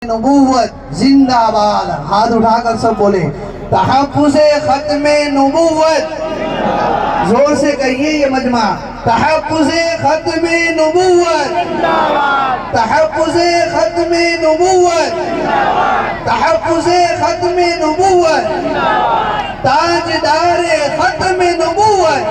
نبوت زندہ باد. ہاتھ اٹھا کر سب بولے تحفظ ختم نبوت. زور سے کہیے یہ مجمع تحفظ ختم نبوت. تحفظ ختم نبوت. تحفظ ختم نبوت. تاجدار ختم نبوت.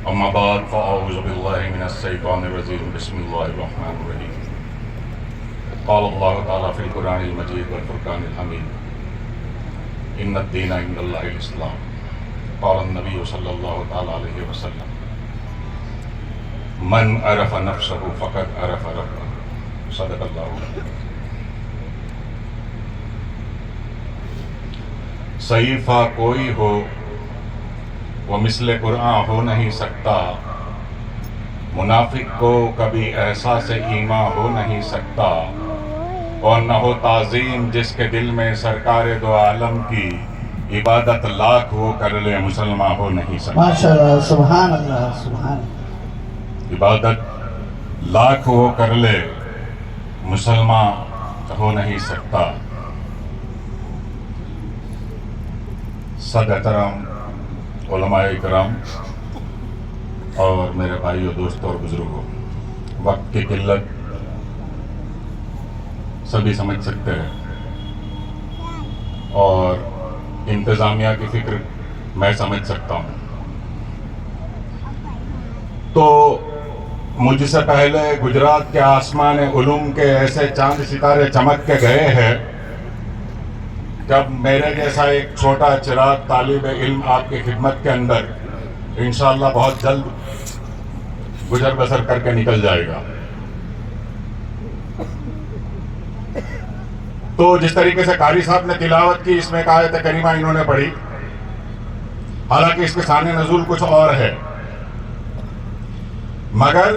اما بعد فاعوذ باللہ من الشیطان الرجیم بسم اللہ الرحمن الرحیم. قال اللہ تعالی فی القرآن المجید والفرقان الحمید ان الدین عند اللہ الاسلام. قال النبی صلی اللہ تعالی علیہ وسلم من عرف نفسہ فقد عرف ربہ. صدق اللہ العظیم. صحیفہ کوئی ہو وہ مثل قرآن ہو نہیں سکتا. منافق کو کبھی احساس ایمان ہو نہیں سکتا. اور نہ ہو تعظیم جس کے دل میں سرکار دو عالم کی عبادت لاکھ وہ کر لے مسلمان ہو نہیں سکتا. ماشاءاللہ سبحان اللہ سبحان اللہ. عبادت لاکھ وہ کر لے مسلمان ہو نہیں سکتا. صد احترام علماء اکرام اور میرے بھائیو دوستوں اور بزرگوں، وقت کی قلت سبھی سمجھ سکتے ہیں اور انتظامیہ کی فکر میں سمجھ سکتا ہوں. تو مجھ سے پہلے گجرات کے آسمان علوم کے ایسے چاند ستارے چمک کے گئے ہیں جب میرے جیسا ایک چھوٹا چراغ طالب علم آپ کی خدمت کے اندر انشاءاللہ بہت جلد گزر بسر کر کے نکل جائے گا. تو جس طریقے سے قاری صاحب نے تلاوت کی، اس میں ایک آیت کریمہ انہوں نے پڑھی، حالانکہ اس کے ثانی نزول کچھ اور ہے، مگر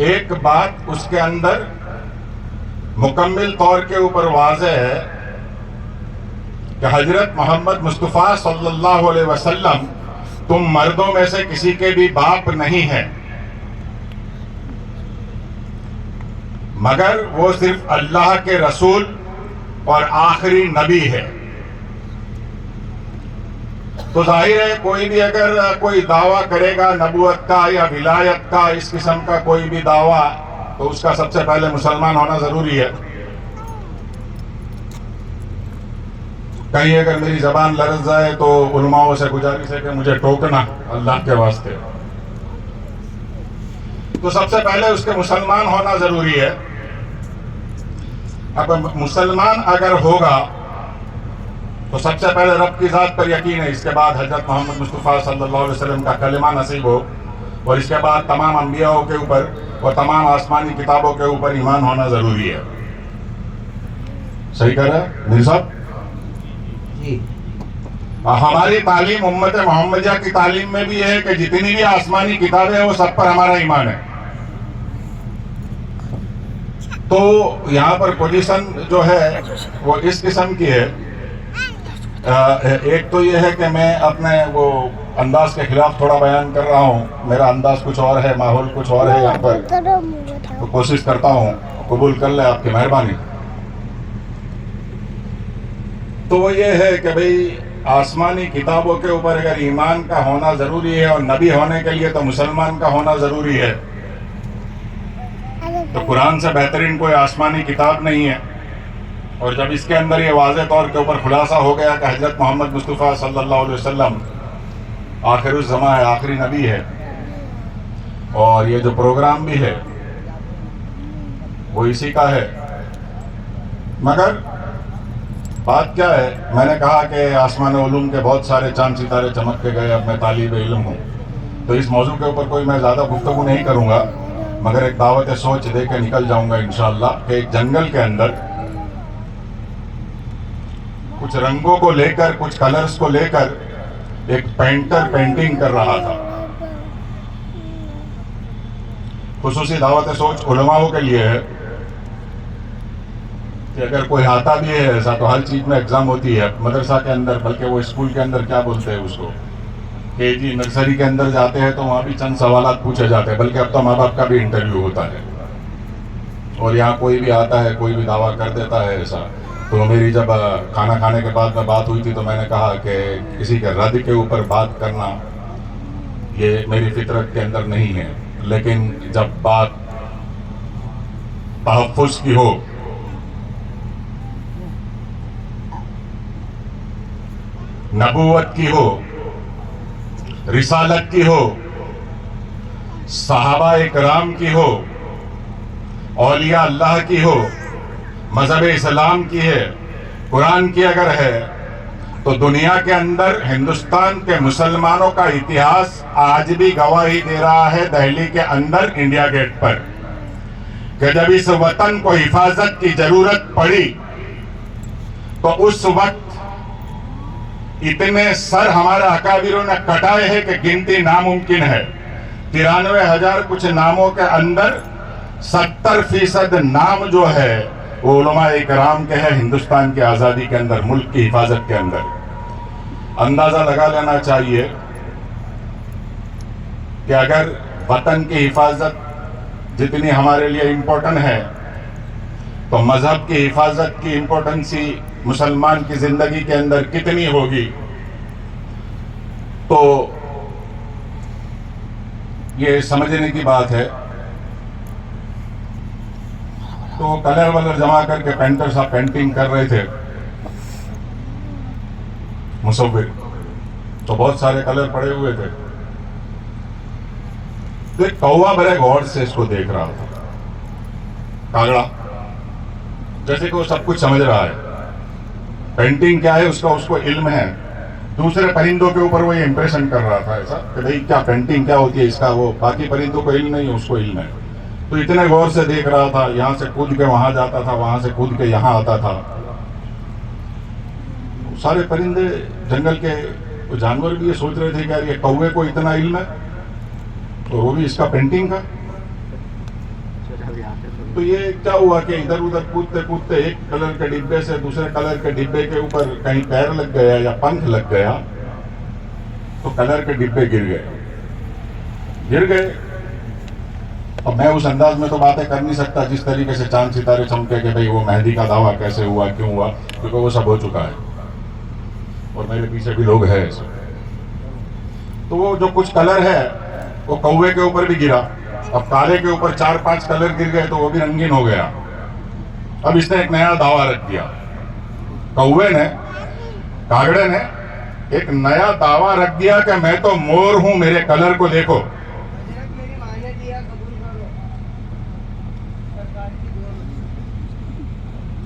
ایک بات اس کے اندر مکمل طور کے اوپر واضح ہے کہ حضرت محمد مصطفیٰ صلی اللہ علیہ وسلم تم مردوں میں سے کسی کے بھی باپ نہیں ہیں، مگر وہ صرف اللہ کے رسول اور آخری نبی ہے. تو ظاہر ہے کوئی بھی اگر کوئی دعویٰ کرے گا نبوت کا یا ولایت کا، اس قسم کا کوئی بھی دعویٰ، تو اس کا سب سے پہلے مسلمان ہونا ضروری ہے. کہیں اگر میری زبان لرز جائے تو علماءوں سے گزارش ہے کہ مجھے ٹوکنا اللہ کے واسطے. تو سب سے پہلے اس کے مسلمان ہونا ضروری ہے. اب مسلمان اگر ہوگا تو سب سے پہلے رب کی ذات پر یقین ہے، اس کے بعد حضرت محمد مصطفیٰ صلی اللہ علیہ وسلم کا کلمہ نصیب ہو، اور اس کے بعد تمام انبیاءوں کے اوپر اور تمام آسمانی کتابوں کے اوپر ایمان ہونا ضروری ہے. صحیح کہہ رہے ہیں میر صاحب؟ ہماری تعلیم امت محمدیہ کی تعلیم میں بھی ہے کہ جتنی بھی آسمانی کتابیں ہیں وہ سب پر ہمارا ایمان ہے. تو یہاں پر پوزیشن جو ہے وہ اس قسم کی ہے. ایک تو یہ ہے کہ میں اپنے وہ انداز کے خلاف تھوڑا بیان کر رہا ہوں، میرا انداز کچھ اور ہے، ماحول کچھ اور ہے یہاں پر، تو کوشش کرتا ہوں قبول کر لیں، آپ کی مہربانی. تو وہ یہ ہے کہ بھئی آسمانی کتابوں کے اوپر اگر ایمان کا ہونا ضروری ہے اور نبی ہونے کے لیے تو مسلمان کا ہونا ضروری ہے، تو قرآن سے بہترین کوئی آسمانی کتاب نہیں ہے. اور جب اس کے اندر یہ واضح طور کے اوپر خلاصہ ہو گیا کہ حضرت محمد مصطفیٰ صلی اللہ علیہ وسلم آخر الزماں ہے، آخری نبی ہے، اور یہ جو پروگرام بھی ہے وہ اسی کا ہے. مگر بات کیا ہے، میں نے کہا کہ آسمان علوم کے بہت سارے چاند ستارے چمک کے گئے، اب میں طالب علم ہوں، تو اس موضوع کے اوپر کوئی میں زیادہ گفتگو نہیں کروں گا، مگر ایک دعوت سوچ دے کے نکل جاؤں گا انشاءاللہ کہ ایک جنگل کے اندر کچھ رنگوں کو لے کر، کچھ کلرز کو لے کر ایک پینٹر پینٹنگ کر رہا تھا. خصوصی دعوت سوچ علماءوں کے لیے ہے. کہ اگر کوئی آتا بھی ہے ایسا تو ہر چیز میں ایگزام ہوتی ہے مدرسہ کے اندر، بلکہ وہ اسکول کے اندر کیا بولتے ہیں اس کو، کہ جی نرسری کے اندر جاتے ہیں تو وہاں بھی چند سوالات پوچھے جاتے ہیں، بلکہ اب تو ماں باپ کا بھی انٹرویو ہوتا ہے. اور یہاں کوئی بھی آتا ہے کوئی بھی دعویٰ کر دیتا ہے ایسا. تو میری جب کھانا کھانے کے بعد میں بات ہوئی تھی تو میں نے کہا کہ کسی کے رد کے اوپر بات کرنا یہ میری فطرت کے اندر نہیں ہے، لیکن جب بات تحفظ کی ہو، نبوت کی ہو، رسالت کی ہو، صحابہ اکرام کی ہو، اولیاء اللہ کی ہو، مذہب اسلام کی ہے، قرآن کی اگر ہے، تو دنیا کے اندر ہندوستان کے مسلمانوں کا اتہاس آج بھی گواہی دے رہا ہے دہلی کے اندر انڈیا گیٹ پر، کہ جب اس وطن کو حفاظت کی ضرورت پڑی تو اس وقت اتنے سر ہمارے اکابروں نے کٹائے ہیں کہ گنتی ناممکن ہے. 93,000 کچھ ناموں کے اندر 70% نام جو ہے وہ علماء اکرام کے ہیں ہندوستان کی آزادی کے اندر، ملک کی حفاظت کے اندر. اندازہ لگا لینا چاہیے کہ اگر وطن کی حفاظت جتنی ہمارے لیے امپورٹنٹ ہے تو مذہب کی حفاظت کی امپورٹنسی مسلمان کی زندگی کے اندر کتنی ہوگی. تو یہ سمجھنے کی بات ہے. تو کلر ولر جمع کر کے پینٹر صاحب پینٹنگ کر رہے تھے، مصور، تو بہت سارے کلر پڑے ہوئے تھے. تو ایک کوا بڑے غور سے اس کو دیکھ رہا تھا، کاغڑا، جیسے کہ وہ سب کچھ سمجھ رہا ہے، پینٹنگ کیا ہے اس کو علم ہے. دوسرے پرندوں کے اوپر وہ یہ امپریشن کر رہا تھا ایسا کہ بھئی کیا پینٹنگ کیا ہوتی ہے اس کا، وہ باقی پرندوں کو علم نہیں ہے، اس کو علم ہے. تو اتنے غور سے دیکھ رہا تھا، یہاں سے کود کے وہاں جاتا تھا، وہاں سے کود کے یہاں آتا تھا. سارے پرندے جنگل کے جانور بھی یہ سوچ رہے تھے کہ یار یہ کوے کو اتنا علم ہے اور وہ بھی اس کا پینٹنگ کا. تو یہ کیا ہوا کہ ادھر ادھر کودتے کودتے ایک کلر کے ڈبے سے دوسرے کلر کے ڈبے کے اوپر کہیں پیر لگ گیا یا پنکھ لگ گیا تو کلر کے ڈبے گر گئے. اب میں اس انداز میں تو باتیں کر نہیں سکتا جس طریقے سے چاند ستارے چمکے کہ بھئی وہ مہدی کا دعویٰ کیسے ہوا، کیوں ہوا، کیونکہ وہ سب ہو چکا ہے اور میرے پیچھے بھی لوگ ہیں ایسے. تو وہ جو کچھ کلر ہے وہ کوے کے اوپر بھی گرا. اب کالے کے اوپر 4-5 کلر گر گئے تو وہ بھی رنگین ہو گیا. اب اس نے ایک نیا دعویٰ رکھ دیا، کوے نے، کاغڑے نے ایک نیا دعویٰ رکھ دیا کہ میں تو مور ہوں، میرے کلر کو دیکھو.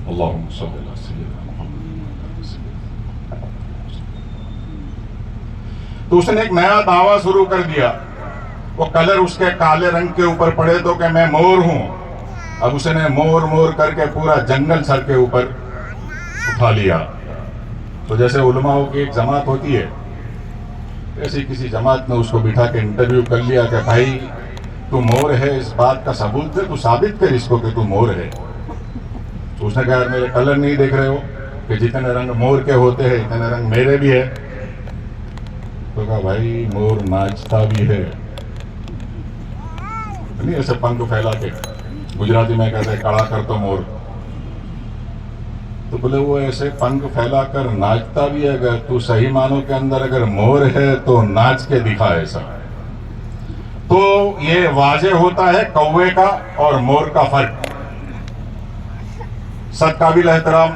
اللہم صلی اللہ سیدنا محمد. تو اس نے ایک نیا دعویٰ شروع کر دیا. وہ کلر اس کے کالے رنگ کے اوپر پڑے تو کہ میں مور ہوں. اب اس نے مور مور کر کے پورا جنگل سر کے اوپر اٹھا لیا. تو جیسے علماء کی ایک جماعت ہوتی ہے ایسی کسی جماعت نے اس کو بٹھا کے انٹرویو کر لیا کہ بھائی تو مور ہے، اس بات کا ثبوت دے، تو ثابت کر اس کو کہ تو مور ہے. تو اس نے کہا میرے کلر نہیں دیکھ رہے ہو کہ جتنے رنگ مور کے ہوتے ہیں اتنے رنگ میرے بھی ہے. تو کہا بھائی مور ناچتا بھی ہے، نہیں ایسے پنکھ پھیلا کے، گجراتی میں کہتے ہیں کڑا کر تو مور. تو بولے وہ ایسے پنکھ پھیلا کر ناچتا بھی ہے، اگر تو صحیح معنوں کے اندر اگر مور ہے تو ناچ کے دکھا ایسا. تو یہ واضح ہوتا ہے کوے کا اور مور کا فرق. سب قابل احترام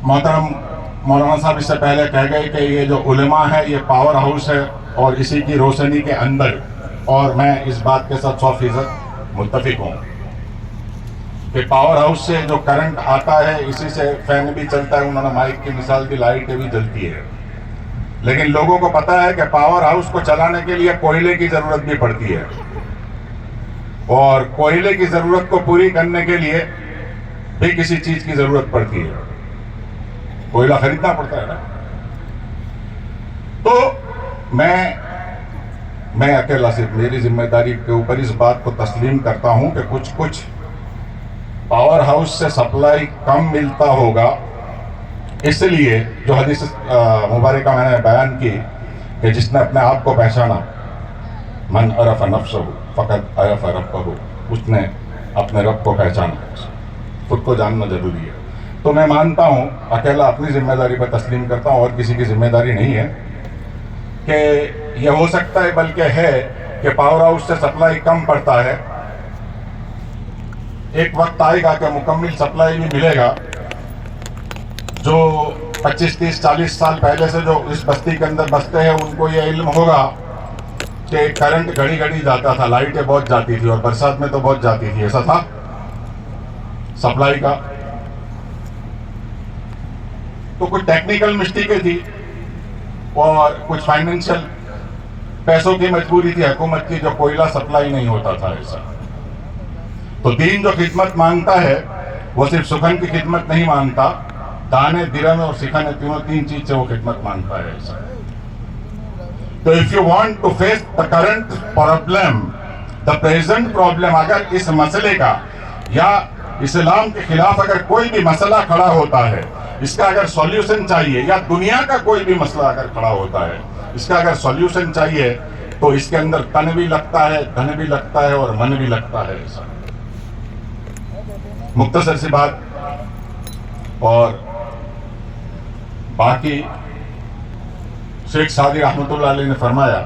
محترم مولانا صاحب اس سے پہلے کہہ گئے کہ یہ جو علماء ہے یہ پاور ہاؤس ہے، اور اسی کی روشنی کے اندر، اور میں اس بات کے ساتھ 100% متفق ہوں کہ پاور ہاؤس سے جو کرنٹ آتا ہے اسی سے فین بھی چلتا ہے. انہوں نے مائک کی مثال دی، لائٹیں بھی جلتی ہے. لیکن لوگوں کو پتا ہے کہ پاور ہاؤس کو چلانے کے لیے کوئلے کی ضرورت بھی پڑتی ہے، اور کوئلے کی ضرورت کو پوری کرنے کے لیے بھی کسی چیز کی ضرورت پڑتی ہے، کوئلہ خریدنا پڑتا ہے نا. تو میں اکیلا صرف میری ذمہ داری کے اوپر اس بات کو تسلیم کرتا ہوں کہ کچھ پاور ہاؤس سے سپلائی کم ملتا ہوگا، اس لیے جو حدیث مبارکہ میں نے بیان کی کہ جس نے اپنے آپ کو پہچانا، من عرف نفسہ فقط عرف ربہ، اس نے اپنے رب کو پہچانا، خود کو جاننا ضروری ہے۔ تو میں مانتا ہوں، اکیلا اپنی ذمہ داری پر تسلیم کرتا ہوں، اور کسی کی ذمہ داری نہیں ہے، کہ یہ ہو سکتا ہے بلکہ ہے کہ پاور ہاؤس سے سپلائی کم پڑتا ہے، ایک وقت آئے گا کہ مکمل سپلائی بھی ملے گا۔ جو 25 30 40 سال پہلے سے جو اس بستی کے اندر بستے ہیں ان کو یہ علم ہوگا کہ کرنٹ گھڑی گھڑی جاتا تھا، لائٹیں بہت جاتی تھی، اور برسات میں تو بہت جاتی تھی، ایسا تھا سپلائی کا۔ تو کچھ ٹیکنیکل مسٹیکیں تھی اور کچھ فائنینشیل پیسوں کی مجبوری تھی حکومت کی، جو کوئلہ سپلائی نہیں ہوتا تھا ایسا۔ تو دین جو خدمت مانگتا ہے وہ صرف سخن کی خدمت نہیں مانگتا، دانے، درہم اور سکھن، تین چیز سے وہ خدمت مانگتا ہے ایسا۔ تو if you want to face the current problem, the present problem، اگر اس مسئلے کا یا اسلام کے خلاف اگر کوئی بھی مسئلہ کھڑا ہوتا ہے، اس کا اگر سولیوشن چاہیے، یا دنیا کا کوئی بھی مسئلہ اگر کھڑا ہوتا ہے، اس کا اگر سولیوشن چاہیے، تو اس کے اندر تن بھی لگتا ہے، دھن بھی لگتا ہے، اور من بھی لگتا ہے ایسا۔ مختصر سی بات، اور باقی شیخ سعدی رحمۃ اللہ علیہ نے فرمایا،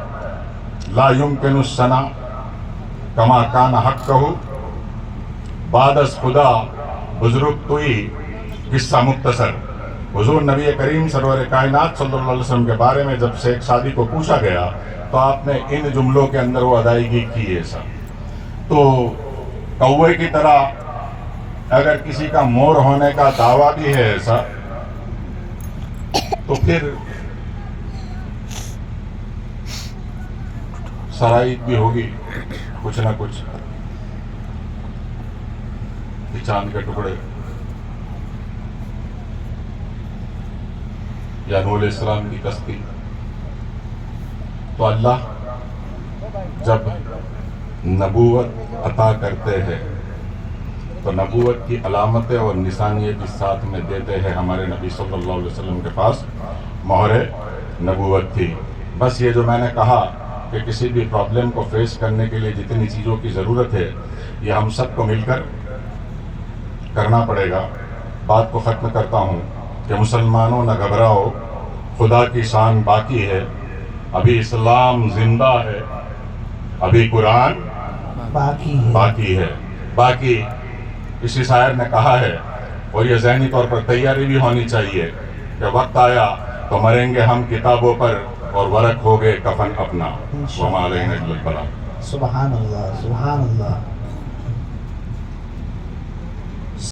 لا یمکن الثنا کما کان حقہ، بعد از خدا بزرگ توئی، قصہ مختصر۔ حضور نبی کریم سرور کائنات صلی اللہ علیہ وسلم کے بارے میں جب شیخ سعدی کو پوچھا گیا تو آپ نے ان جملوں کے اندر وہ ادائیگی کی ایسا۔ تو کوے کی طرح اگر کسی کا مور ہونے کا دعویٰ بھی ہے ایسا، تو پھر شرائط بھی ہوگی کچھ نہ کچھ، چاند کے ٹکڑے یا نوح علیہ السلام کی کشتی۔ تو اللہ جب نبوت عطا کرتے ہیں تو نبوت کی علامتیں اور نشانیاں بھی ساتھ میں دیتے ہیں۔ ہمارے نبی صلی اللہ علیہ وسلم کے پاس مہر نبوت تھی۔ بس یہ جو میں نے کہا کہ کسی بھی پرابلم کو فیس کرنے کے لیے جتنی چیزوں کی ضرورت ہے، یہ ہم سب کو مل کر کرنا پڑے گا۔ بات کو ختم کرتا ہوں کہ مسلمانوں نہ گھبراؤ، خدا کی شان باقی ہے، ابھی اسلام زندہ ہے، ابھی قرآن باقی ہے۔ باقی اسی شاعر نے کہا ہے، اور یہ ذہنی طور پر تیاری بھی ہونی چاہیے کہ وقت آیا تو مریں گے ہم کتابوں پر، اور ورق ہو گئے کفن اپنا، وما علینا الا البلاغ۔ سبحان اللہ، سبحان اللہ۔